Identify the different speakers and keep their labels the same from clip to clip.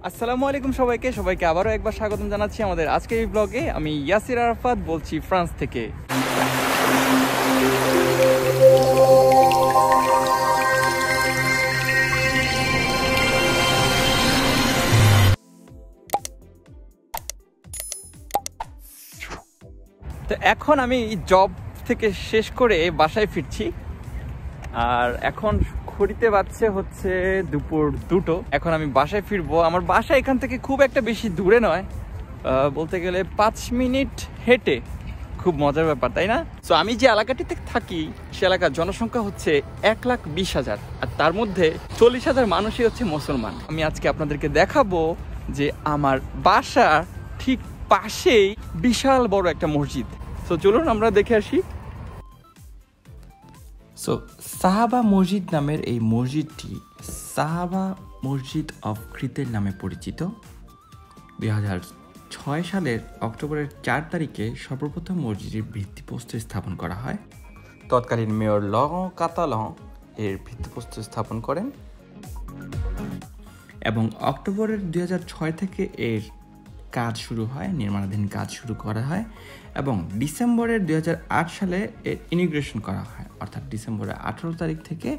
Speaker 1: আসসালামু আলাইকুম সবাইকে আবারও একবার স্বাগতম জানাচ্ছি আমাদের আজকের এই ব্লগে। আমি ইয়াসির আরাফাত বলছি ফ্রান্স থেকে। তো এখন আমি জব থেকে শেষ করে বাসায় ফিরছি, আর এখন ঘড়িতে বাজছে হচ্ছে দুপুর 2টো। এখন আমি বাসায় ফিরবো। আমার বাসা এখান থেকে খুব একটা বেশি দূরে নয়, বলতে গেলে 5 মিনিট হেঁটে। খুব মজার ব্যাপার, তাই না? তো আমি যে এলাকাটিতে থাকি সে এলাকার জনসংখ্যা হচ্ছে 1,20,000, আর তার মধ্যে 40,000 মানুষই হচ্ছে মুসলমান। আমি আজকে আপনাদেরকে দেখাবো যে আমার বাসার ঠিক পাশেই বিশাল বড় একটা মসজিদ। তো চলুন আমরা দেখে আসি। সো সাহাবা মসজিদ নামের এই মসজিদটি সাহাবা মসজিদ অফ ক্রিতের নামে পরিচিত। 2006 সালের অক্টোবরের 4 তারিখে সর্বপ্রথম মসজিদের ভিত্তিপ্রস্তর স্থাপন করা হয়। তৎকালীন মেয়র লরঁ কাতালন এর ভিত্তিপ্রস্তর স্থাপন করেন এবং অক্টোবরের 2006 থেকে এর কাজ শুরু হয়, নির্মাণাধীন কাজ শুরু করা হয় এবং ডিসেম্বরের 2008 সালে এর ইনিগ্রেশন করা হয়। অর্থাৎ ডিসেম্বরের 18 তারিখ থেকে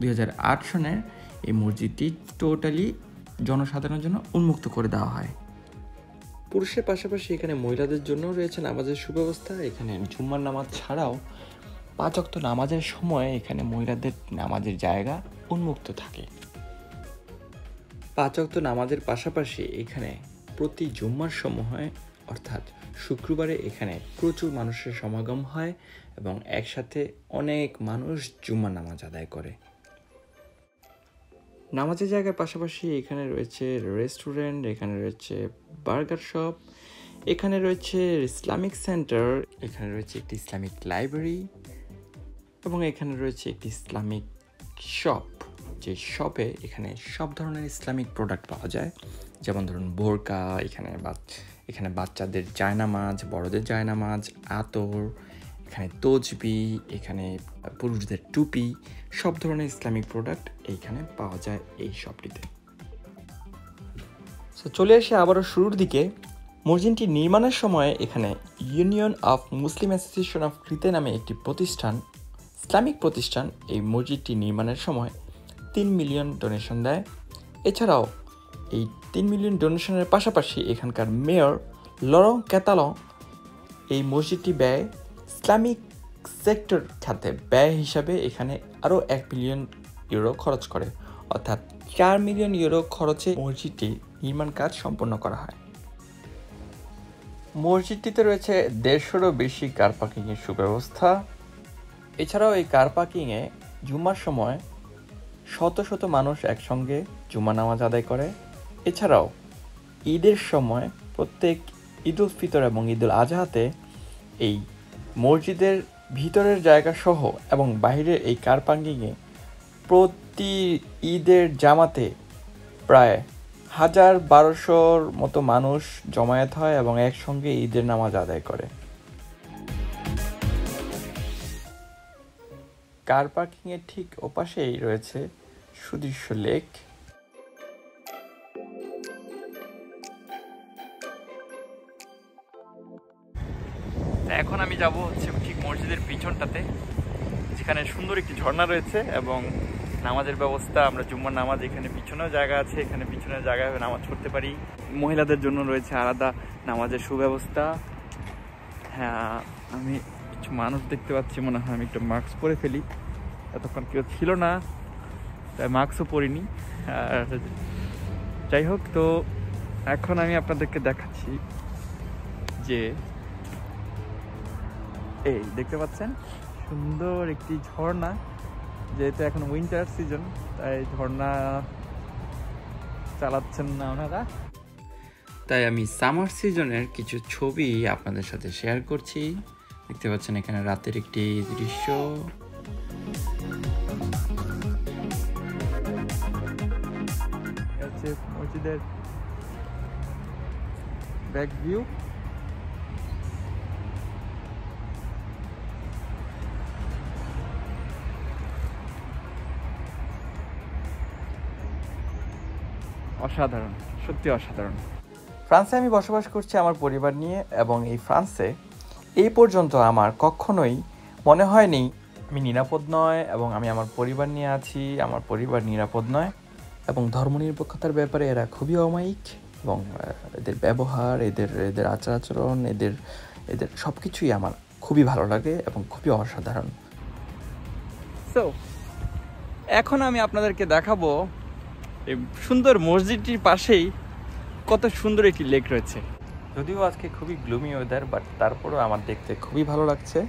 Speaker 1: 2008 সনের এই মসজিদটি টোটালি জনসাধারণের জন্য উন্মুক্ত করে দেওয়া হয়। পুরুষের পাশাপাশি এখানে মহিলাদের জন্য রয়েছে নামাজের সুব্যবস্থা। এখানে জুম্মার নামাজ ছাড়াও 5 ওয়াক্ত নামাজের সময় এখানে মহিলাদের নামাজের জায়গা উন্মুক্ত থাকে। 5 ওয়াক্ত নামাজের পাশাপাশি এখানে প্রতি জুম্মার সময় অর্থাৎ শুক্রবারে এখানে প্রচুর মানুষের সমাগম হয় এবং একসাথে অনেক মানুষ জুম্মার নামাজ আদায় করে। নামাজের জায়গার পাশাপাশি এখানে রয়েছে রেস্টুরেন্ট, এখানে রয়েছে বার্গার শপ, এখানে রয়েছে ইসলামিক সেন্টার, এখানে রয়েছে একটি ইসলামিক লাইব্রেরি এবং এখানে রয়েছে একটি ইসলামিক শপ। যে শপে এখানে সব ধরনের ইসলামিক প্রোডাক্ট পাওয়া যায়, যেমন ধরুন বোরকা, এখানে বাচ্চাদের জায়নামাজ, বড়দের জায়নামাজ, আতর, এখানে তসবি, এখানে পুরুষদের টুপি, সব ধরনের ইসলামিক প্রোডাক্ট এইখানে পাওয়া যায় এই শপটিতে। তো চলে এসে আবারও শুরুর দিকে। মসজিদটি নির্মাণের সময় এখানে union of Muslim association of ক্রিতে নামে একটি প্রতিষ্ঠান, ইসলামিক প্রতিষ্ঠান, এই মসজিদটি নির্মাণের সময় 3 মিলিয়ন ডোনেশন দেয়। এছাড়াও এই 3 মিলিয়ন ডোনেশনের পাশাপাশি এখানকার মেয়র লরঁ কাতালন এই মসজিদটি ব্যয় ইসলামিক সেক্টর খাতে ব্যয় হিসাবে এখানে আরও 1 মিলিয়ন ইউরো খরচ করে। অর্থাৎ 4 মিলিয়ন ইউরো খরচে মসজিদটি নির্মাণ কাজ সম্পন্ন করা হয়। মসজিদটিতে রয়েছে 150-এরও বেশি কার পার্কিংয়ের সুব্যবস্থা। এছাড়াও এই কার পার্কিংয়ে জুম্মার সময় শত শত মানুষ একসঙ্গে জুম্মা নামাজ আদায় করে। এছাড়াও ঈদের সময় প্রত্যেক ঈদ উল ফিতর এবং ঈদ উল আজহাতে এই মসজিদের ভিতরের জায়গা সহ এবং বাইরের এই কার পার্কিংয়ে প্রতি ঈদের জামাতে প্রায় 1,000-1,200-র মতো মানুষ জমায়েত হয় এবং একসঙ্গে ঈদের নামাজ আদায় করে। কার পার্কিংয়ের ঠিক ওপাশেই রয়েছে সুদৃশ্য লেক। এখন আমি যাব হচ্ছে ঠিক মসজিদের পিছনটাতে, যেখানে সুন্দর একটি ঝর্ণা রয়েছে এবং নামাজের ব্যবস্থা। আমরা জুম্মার নামাজ এখানে পিছনেও জায়গা আছে, এখানে পিছনের জায়গায় নামাজ পড়তে পারি। মহিলাদের জন্য রয়েছে আলাদা নামাজের সুব্যবস্থা। হ্যাঁ, আমি কিছু মানুষ দেখতে পাচ্ছি, মনে হয় আমি একটু মাস্ক পরে ফেলি, এতক্ষণ কেউ ছিল না তাই মাস্কও পরিনি। আর যাই হোক, তো এখন আমি আপনাদেরকে দেখাচ্ছি যে এই দেখতে পাচ্ছেন সুন্দর একটি ঝর্ণা। যেহেতু এখন উইন্টার সিজন তাই ঝর্ণা চালাচ্ছেন না ওনারা, তাই আমি সামার সিজনের কিছু ছবি আপনাদের সাথে শেয়ার করছি। দেখতে পাচ্ছেন এখানে রাতের একটি দৃশ্য। মসজিদের ব্যাক ভিউ। অসাধারণ সত্যি অসাধারণ। ফ্রান্সে আমি বসবাস করছি আমার পরিবার নিয়ে, এবং এই ফ্রান্সে এই পর্যন্ত আমার কখনোই মনে হয়নি আমি নিরাপদ নয়, এবং আমি আমার পরিবার নিয়ে আছি, আমার পরিবার নিরাপদ নয়। এবং ধর্মনিরপেক্ষতার ব্যাপারে এরা খুবই অমায়িক, এবং এদের ব্যবহার, এদের আচার আচরণ, এদের সব কিছুই আমার খুবই ভালো লাগে এবং খুবই অসাধারণ। সো এখন আমি আপনাদেরকে দেখাবো এই সুন্দর মসজিদটির পাশেই কত সুন্দর একটি লেক রয়েছে। যদিও আজকে খুবই গ্লুমি ওয়েদার, বাট তারপরেও আমার দেখতে খুবই ভালো লাগছে।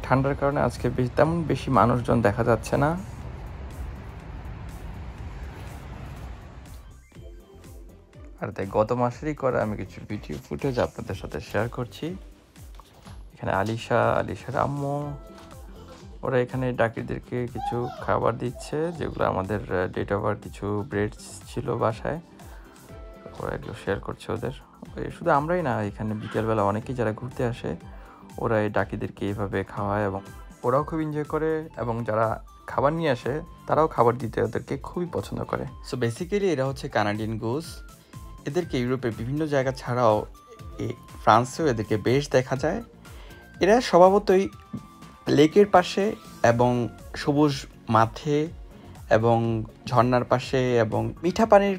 Speaker 1: ঠান্ডার কারণে আজকে তেমন বেশি মানুষজন দেখা যাচ্ছে না। আর তাই গত মাসেরই করা আমি কিছু ভিডিও ফুটেজ আপনাদের সাথে শেয়ার করছি। এখানে আলিশার আম্মু, ওরা এখানে ডাকিদেরকে কিছু খাবার দিচ্ছে, যেগুলো আমাদের ডেট ওভার কিছু ব্রেড ছিল বাসায়, ওরা এগুলো শেয়ার করছে ওদের। শুধু আমরাই না, এখানে বিকেলবেলা অনেকেই যারা ঘুরতে আসে ওরা এই ডাকিদেরকে এইভাবে খাওয়ায়, এবং ওরাও খুব এনজয় করে, এবং যারা খাবার নিয়ে আসে তারাও খাবার দিতে ওদেরকে খুবই পছন্দ করে। সো বেসিক্যালি এরা হচ্ছে কানাডিয়ান গোস। এদেরকে ইউরোপের বিভিন্ন জায়গা ছাড়াও ফ্রান্সেও এদেরকে বেশ দেখা যায়। এরা স্বভাবতই লেকের পাশে এবং সবুজ মাঠে এবং ঝর্ণার পাশে এবং মিঠা পানির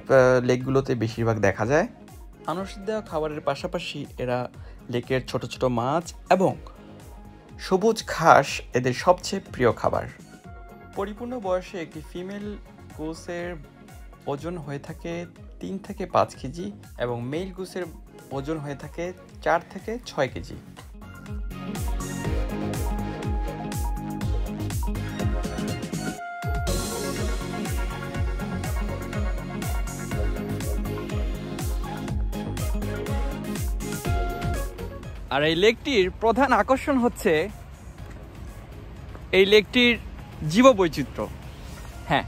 Speaker 1: লেকগুলোতে বেশিরভাগ দেখা যায়। মানুষের দেওয়া খাবারের পাশাপাশি এরা লেকের ছোট ছোট মাছ এবং সবুজ ঘাস এদের সবচেয়ে প্রিয় খাবার। পরিপূর্ণ বয়সে একটি ফিমেল গোসের ওজন হয়ে থাকে 3 থেকে 5 কেজি, এবং মেল গোসের ওজন হয়ে থাকে 4 থেকে 6 কেজি। আর এই লেকটির প্রধান আকর্ষণ হচ্ছে এই লেকটির জীববৈচিত্র্য। হ্যাঁ,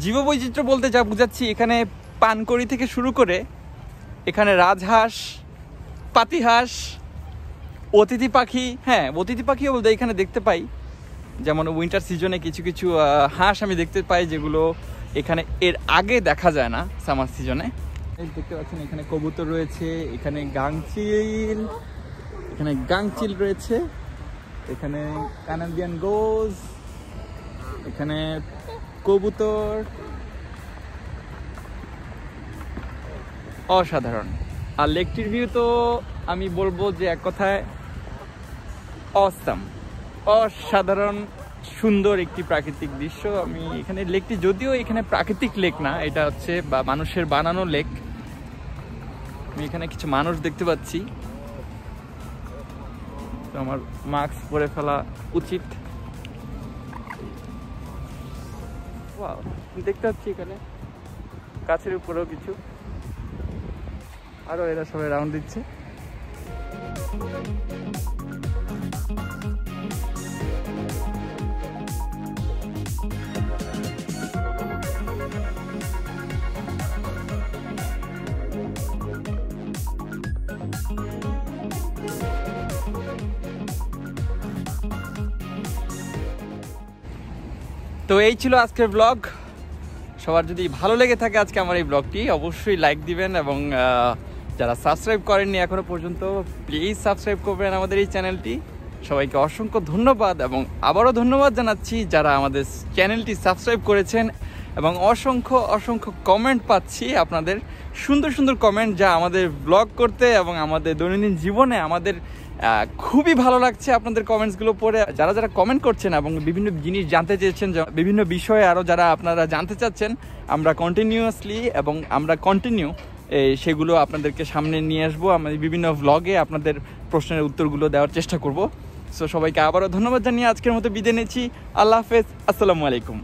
Speaker 1: জীববৈচিত্র্য বলতে যা বুঝাচ্ছি, এখানে পানকড়ি থেকে শুরু করে এখানে রাজহাঁস, পাতিহাঁস, অতিথি পাখি, হ্যাঁ অতিথি পাখিও বলতে এখানে দেখতে পাই। যেমন উইন্টার সিজনে কিছু কিছু হাঁস আমি দেখতে পাই, যেগুলো এখানে এর আগে দেখা যায় না সামার সিজনে। দেখতে পাচ্ছেন এখানে কবুতর রয়েছে, এখানে গাংচিল রয়েছে, এখানে কানাডিয়ান গোজ, এখানে কবুতর, অসাধারণ। আর লেকটির ভিউ তো আমি বলবো যে এক কথায় অসাম, অসাধারণ সুন্দর একটি প্রাকৃতিক দৃশ্য। আমি এখানে লেকটি, যদিও এখানে প্রাকৃতিক লেক না, এটা হচ্ছে বা মানুষের বানানো লেক। আমি এখানে কিছু মানুষ দেখতে পাচ্ছি, তো আমার মাস্ক পরে ফেলা উচিত। দেখতে পাচ্ছি এখানে গাছের উপরেও কিছু, আরো এরা সবাই রাউন্ড দিচ্ছে। তো এই ছিল আজকের ব্লগ। সবার যদি ভালো লেগে থাকে আজকে আমার এই ব্লগটি, অবশ্যই লাইক দিবেন, এবং যারা সাবস্ক্রাইব করেননি এখনো পর্যন্ত প্লিজ সাবস্ক্রাইব করবেন আমাদের এই চ্যানেলটি। সবাইকে অসংখ্য ধন্যবাদ, এবং আবারও ধন্যবাদ জানাচ্ছি যারা আমাদের চ্যানেলটি সাবস্ক্রাইব করেছেন, এবং অসংখ্য কমেন্ট পাচ্ছি আপনাদের, সুন্দর সুন্দর কমেন্ট, যা আমাদের ব্লগ করতে এবং আমাদের দৈনন্দিন জীবনে আমাদের খুবই ভালো লাগছে আপনাদের কমেন্টসগুলো পড়ে। যারা যারা কমেন্ট করছেন এবং বিভিন্ন জিনিস জানতে চেয়েছেন, বিভিন্ন বিষয়ে আরও যারা আপনারা জানতে চাচ্ছেন, আমরা কন্টিনিউয়াসলি এবং আমরা কন্টিনিউ সেগুলো আপনাদেরকে সামনে নিয়ে আসবো। আমি বিভিন্ন ভ্লগে আপনাদের প্রশ্নের উত্তরগুলো দেওয়ার চেষ্টা করব। সো সবাইকে আবারও ধন্যবাদ জানিয়ে আজকের মতো বিদায় নিচ্ছি। আল্লাহ হাফেজ, আসসালামু আলাইকুম।